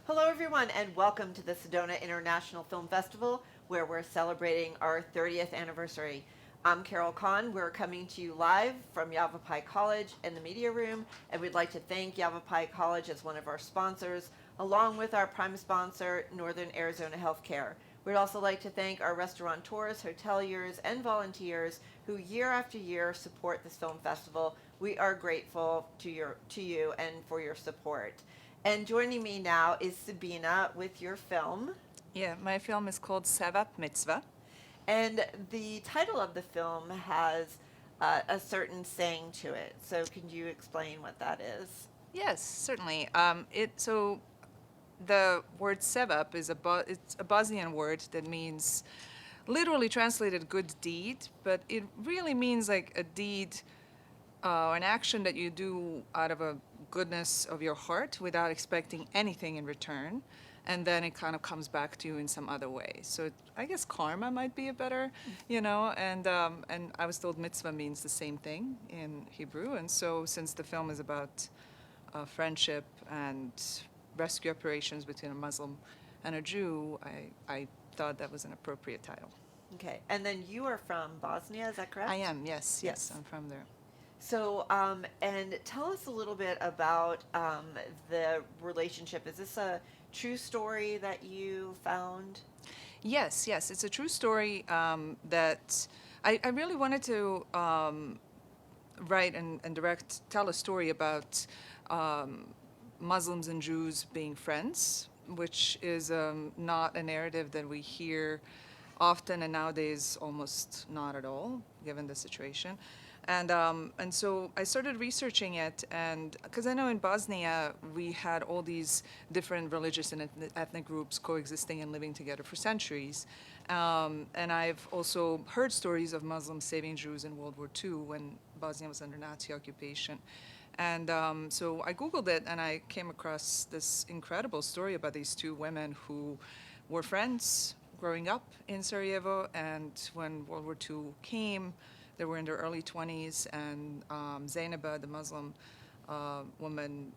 Hello, everyone, and welcome to the Sedona International Film Festival, where we're celebrating our 30th anniversary. I'm Carol Kahn. We're coming to you live from Yavapai College in the media room, and we'd like to thank Yavapai College as one of our sponsors, along with our prime sponsor, Northern Arizona Healthcare. We'd also like to thank our restaurateurs, hoteliers, and volunteers who year after year support this film festival. We are grateful to you and for your support. And joining me now is Sabina with your film. Yeah, my film is called Sevap Mitzvah. And the title of the film has a certain saying to it. So, can you explain what that is? Yes, certainly. So the word Sevap is it's a Bosnian word that means literally translated good deed, but it really means like a deed, an action that you do out of a goodness of your heart without expecting anything in return. And then it kind of comes back to you in some other way. So I guess karma might be a better, and I was told mitzvah means the same thing in Hebrew. And so since the film is about friendship and rescue operations between a Muslim and a Jew, I thought that was an appropriate title. Okay. And then you are from Bosnia, is that correct? I am, yes, Yes. I'm from there. So, and tell us a little bit about the relationship. Is this a true story that you found? Yes, it's a true story that I really wanted to write and tell a story about um, Muslims and Jews being friends, which is not a narrative that we hear often, and nowadays almost not at all, given the situation. And so I started researching it, and because I know in Bosnia we had all these different religious and ethnic groups coexisting and living together for centuries. And I've also heard stories of Muslims saving Jews in World War II when Bosnia was under Nazi occupation. And so I Googled it and I came across this incredible story about these two women who were friends growing up in Sarajevo. And when World War II came, they were in their early 20s. And Zainaba, the Muslim woman,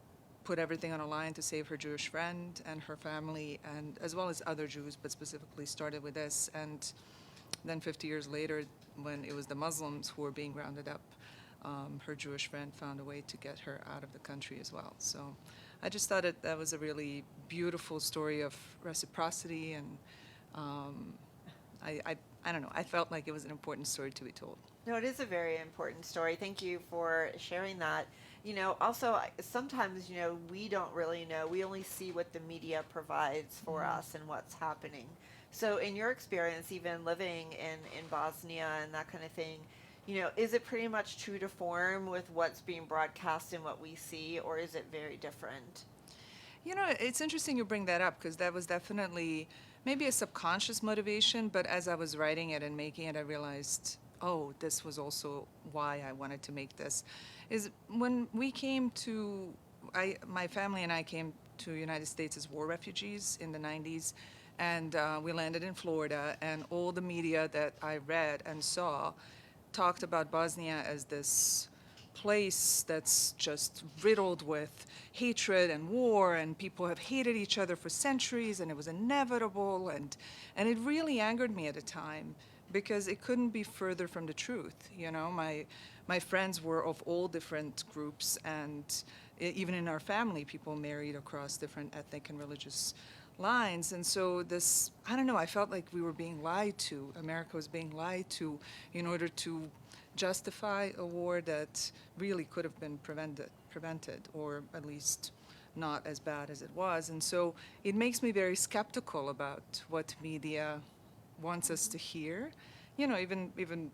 put everything on a line to save her Jewish friend and her family, and as well as other Jews, but specifically started with this. And then 50 years later, when it was the Muslims who were being rounded up, her Jewish friend found a way to get her out of the country as well. So I just thought that was a really beautiful story of reciprocity, and um, I don't know, I felt like it was an important story to be told. No, it is a very important story. Thank you for sharing that. Also, sometimes, we don't really know. We only see what the media provides for Mhm. us and what's happening. So, in your experience, even living in Bosnia and that kind of thing, is it pretty much true to form with what's being broadcast and what we see, or is it very different? You know, it's interesting you bring that up because that was definitely maybe a subconscious motivation, but as I was writing it and making it, I realized, oh, this was also why I wanted to make this. Is when we came to, my family and I came to United States as war refugees in the 90s, and we landed in Florida, and all the media that I read and saw talked about Bosnia as this place that's just riddled with hatred and war, and people have hated each other for centuries, and it was inevitable, and it really angered me at the time because it couldn't be further from the truth. You know, my friends were of all different groups, and even in our family, people married across different ethnic and religious lines. And so this, I don't know, I felt like we were being lied to. America was being lied to in order to justify a war that really could have been prevented, or at least not as bad as it was. And so it makes me very skeptical about what media wants us to hear. You know, even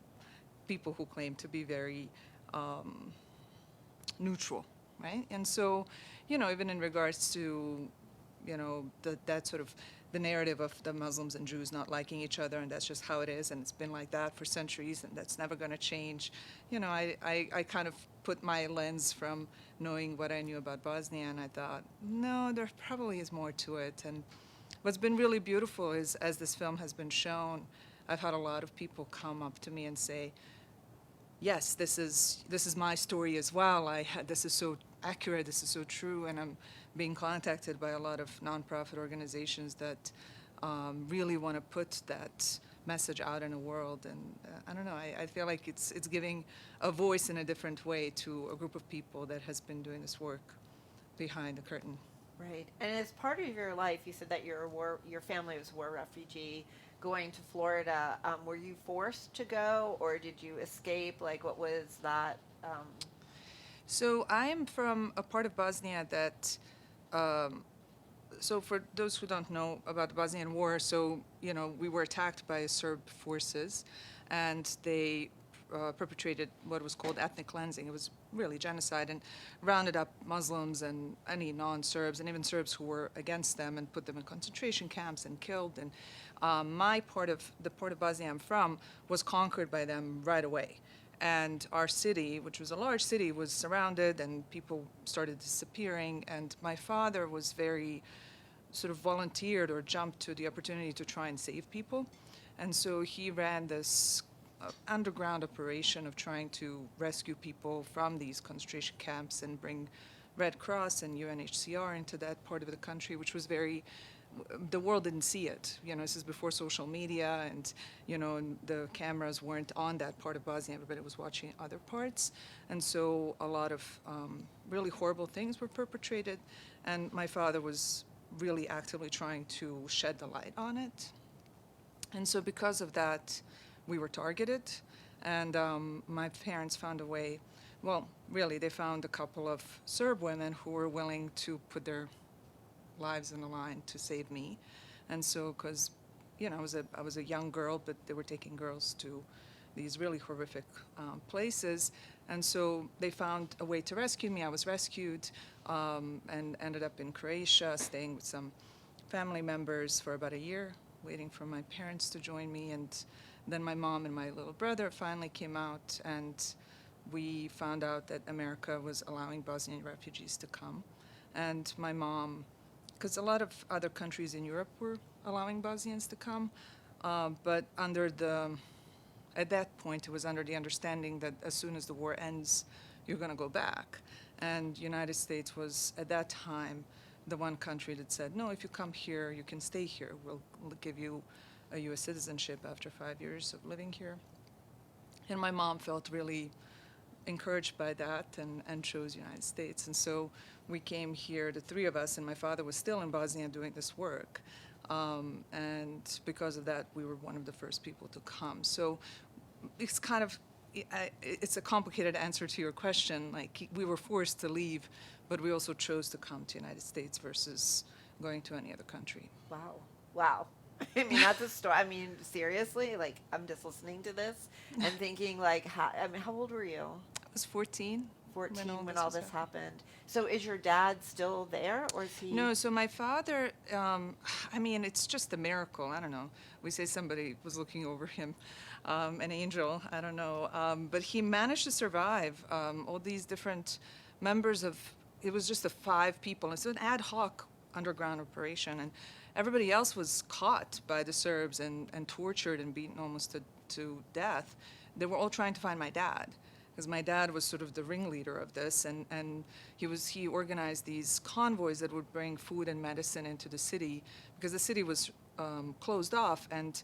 people who claim to be very um, neutral, right? And so, you know, even in regards to, you know, that sort of the narrative of the Muslims and Jews not liking each other, and that's just how it is, and it's been like that for centuries, and that's never going to change. You know, I kind of put my lens from knowing what I knew about Bosnia, and I thought, no, there probably is more to it. And what's been really beautiful is, as this film has been shown, I've had a lot of people come up to me and say, yes, this is my story as well. This is so accurate, this is so true, and I'm being contacted by a lot of nonprofit organizations that really want to put that message out in the world. And I don't know, I feel like it's giving a voice in a different way to a group of people that has been doing this work behind the curtain. Right. And as part of your life, you said that your family was a war refugee going to Florida. Were you forced to go, or did you escape? Like, what was that? So I am from a part of Bosnia that, so for those who don't know about the Bosnian War, so, you know, we were attacked by Serb forces, and they perpetrated what was called ethnic cleansing. It was really genocide, and rounded up Muslims and any non-Serbs, and even Serbs who were against them, and put them in concentration camps and killed. And the part of Bosnia I'm from was conquered by them right away. And our city, which was a large city, was surrounded, and people started disappearing. And my father was very sort of volunteered or jumped to the opportunity to try and save people. And so he ran this underground operation of trying to rescue people from these concentration camps and bring Red Cross and UNHCR into that part of the country, which was very, the world didn't see it. You know, this is before social media, and, you know, and the cameras weren't on that part of Bosnia. Everybody was watching other parts. And so a lot of really horrible things were perpetrated, and my father was really actively trying to shed the light on it. And so because of that, we were targeted, and my parents found a way. Well, really, they found a couple of Serb women who were willing to put their lives on the line to save me. And so, because, you know, I was a young girl, but they were taking girls to these really horrific places. And so they found a way to rescue me. I was rescued and ended up in Croatia, staying with some family members for about a year, waiting for my parents to join me. And then my mom and my little brother finally came out, and we found out that America was allowing Bosnian refugees to come. And my mom, because a lot of other countries in Europe were allowing Bosnians to come, but at that point, it was under the understanding that as soon as the war ends, you're going to go back. And United States was, at that time, the one country that said, no, if you come here, you can stay here. We'll give you a U.S. citizenship after 5 years of living here. And my mom felt really encouraged by that and chose United States. And so we came here, the three of us, and my father was still in Bosnia doing this work. And because of that, we were one of the first people to come. So it's kind of, it's a complicated answer to your question. Like, we were forced to leave, but we also chose to come to the United States versus going to any other country. Wow. Wow. I mean, that's a story. I mean, seriously, like, I'm just listening to this and thinking, like, how old were you? I was 14. 14 when all this happened. So is your dad still there, or is he? No, so my father, I mean, it's just a miracle. I don't know. We say somebody was looking over him, an angel, I don't know. But he managed to survive all these different members of, it was just 5 people. It's an ad hoc underground operation, and everybody else was caught by the Serbs and tortured and beaten almost to death. They were all trying to find my dad, because my dad was sort of the ringleader of this, and he organized these convoys that would bring food and medicine into the city, because the city was closed off, and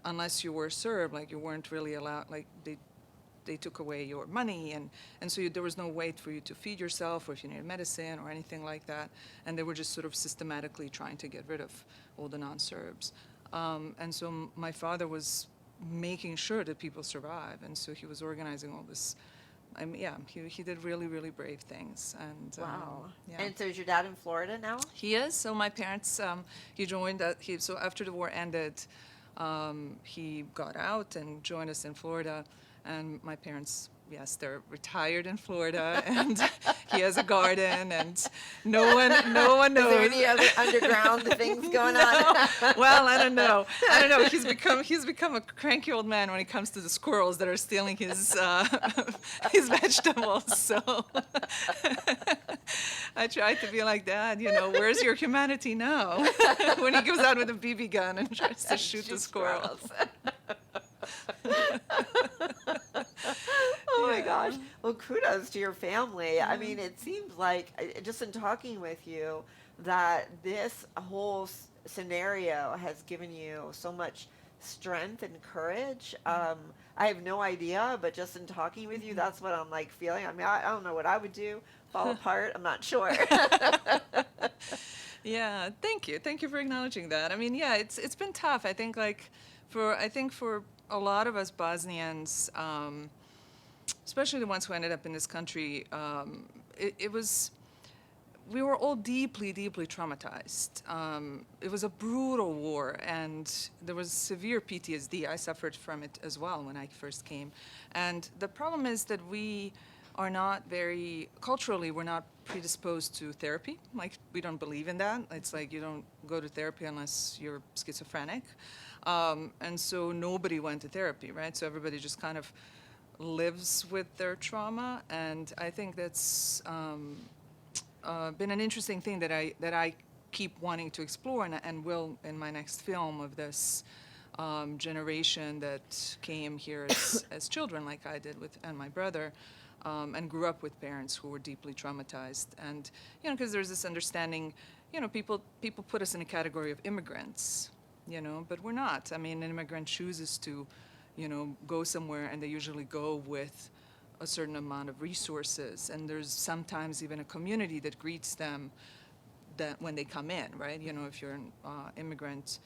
unless you were Serb, like, you weren't really allowed, like, they took away your money, and so there was no way for you to feed yourself, or if you needed medicine or anything like that, and they were just sort of systematically trying to get rid of all the non-Serbs. And so my father was making sure that people survive, and so he was organizing all this. I mean, yeah, he did really, really brave things. And wow. Yeah. And so is your dad in Florida now? He is. So my parents, he joined. So after the war ended, he got out and joined us in Florida. And my parents, yes, they're retired in Florida, and he has a garden, and no one knows. Is there any other underground things going on? Well, I don't know. He's become a cranky old man when it comes to the squirrels that are stealing his vegetables. So I try to be like, Dad, you know, where's your humanity now? When he goes out with a BB gun and tries to shoot the squirrels. Oh my Yeah. gosh. Well, kudos to your family. I mean, it seems like, just in talking with you, that this whole scenario has given you so much strength and courage. I have no idea, but just in talking with you, that's what I'm like feeling. I mean, I don't know what I would do. Fall apart. I'm not sure. Yeah, thank you. Thank you for acknowledging that. I mean, yeah, it's been tough. I think for a lot of us Bosnians, especially the ones who ended up in this country, it was we were all deeply, deeply traumatized. It was a brutal war, and there was severe PTSD. I suffered from it as well when I first came. And the problem is that we are not very, culturally, we're not predisposed to therapy. Like, we don't believe in that. It's like you don't go to therapy unless you're schizophrenic. And so nobody went to therapy, right? So everybody just kind of lives with their trauma. And I think that's been an interesting thing that I keep wanting to explore, and will in my next film of this generation that came here as children, like I did with and my brother, and grew up with parents who were deeply traumatized. And because there's this understanding, people put us in a category of immigrants, but we're not. I mean, an immigrant chooses to, go somewhere, and they usually go with a certain amount of resources, and there's sometimes even a community that greets them that when they come in, right? If you're an immigrant.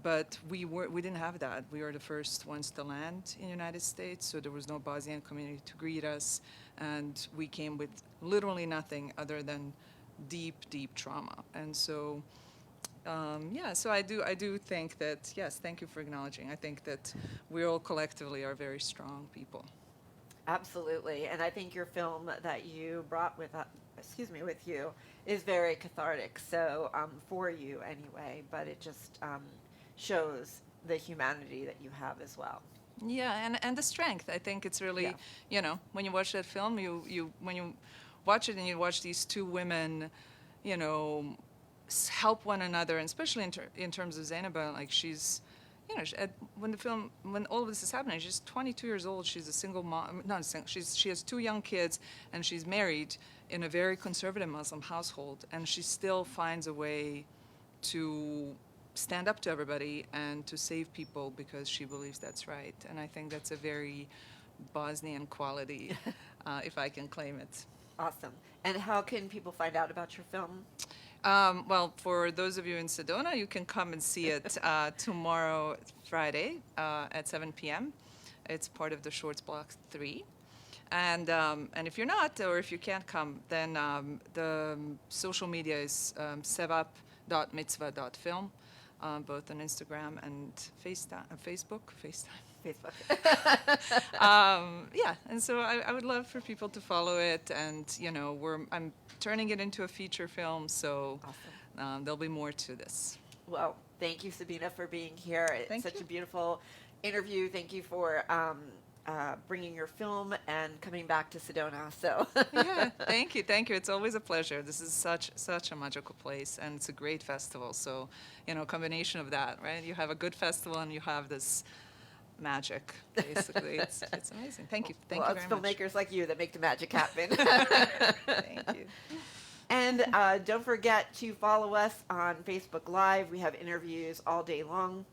But we didn't have that. We were the first ones to land in the United States, so there was no Bosnian community to greet us, and we came with literally nothing other than deep, deep trauma. And so, so I do think that, yes, thank you for acknowledging. I think that we all collectively are very strong people. Absolutely. And I think your film that you brought with you is very cathartic. So, for you anyway, but it just shows the humanity that you have as well. Yeah, and the strength. I think it's really, Yeah. when you watch that film, you when you watch it and you watch these two women, you know, help one another, and especially in terms of Zainaba, like she's, when all of this is happening, she's 22 years old. She's a single mom. Not a single. She has two young kids, and she's married in a very conservative Muslim household, and she still finds a way to stand up to everybody and to save people because she believes that's right. And I think that's a very Bosnian quality, if I can claim it. Awesome. And how can people find out about your film? Well, for those of you in Sedona, you can come and see it tomorrow, Friday, at 7 p.m. It's part of the Shorts Block 3. And if you're not, or if you can't come, then the social media is sevap.mitzvah.film, both on Instagram and Facebook. Facebook. Yeah, and so I would love for people to follow it, and I'm turning it into a feature film, so Awesome. there'll be more to this. Well, thank you, Sabina, for being here. It's Thank such you. a beautiful interview. Thank you for bringing your film and coming back to Sedona. So Yeah, thank you. It's always a pleasure. This is such a magical place, and it's a great festival. So, combination of that, right? You have a good festival, and you have this magic. Basically, it's amazing. Thank you. Thank well, you it's very much. filmmakers like you that make the magic happen. Thank you. And don't forget to follow us on Facebook Live. We have interviews all day long.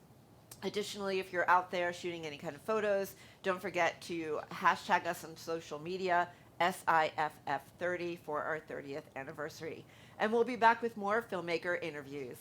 Additionally, if you're out there shooting any kind of photos, don't forget to hashtag us on social media, SIFF30, for our 30th anniversary. And we'll be back with more filmmaker interviews.